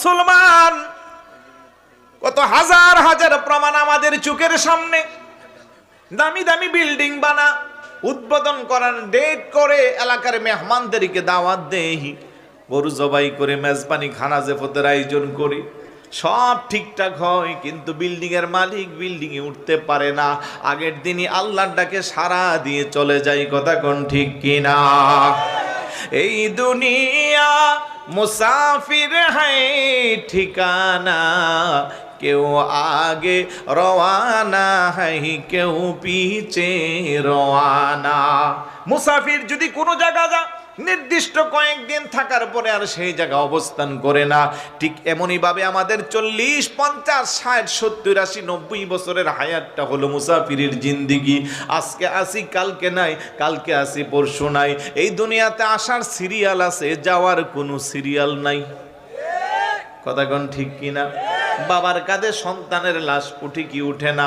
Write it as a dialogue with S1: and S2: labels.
S1: মুসলমান, কত হাজার হাজার প্রমাণ আমাদের চোখের সামনে। দামি দামি বিল্ডিং বানা, উদ্বোধন করার ডেট করে এলাকার মেহমানদেরকে দাওয়াত দেই, গরু জবাই করে মেজবানি খানা জেফতের আয়োজন করি, সব ঠিকঠাক হয়, কিন্তু বিল্ডিং এর মালিক বিল্ডিং এ উঠতে পারে না। আগের দিনই আল্লাহর ডাকে সাড়া দিয়ে চলে যায়। কথা কোন ঠিক কিনা? এই দুনিয়া মুসাফির হ্যায় ঠিকানা, কেউ আগে রওয়ানা হয়, কেউ পিছে রওয়ানা। মুসাফির যদি কোনো জায়গা যা, নির্দিষ্ট কয়েকদিন থাকার পরে আর সেই জায়গা অবস্থান করে না। ঠিক এমনই ভাবে আমাদের 40, 50, 60, 70, 80, 90 বছরের হায়াতটা হলো মুসাফিরের জিন্দিগি। আজকে আসি কালকে নাই, কালকে আসি পরশু নাই। এই দুনিয়াতে আসার সিরিয়াল আছে, যাওয়ার কোনো সিরিয়াল নাই। কথা কোন ঠিক কিনা? বাবার কাঁধে সন্তানের লাশ উঠে কি উঠে না?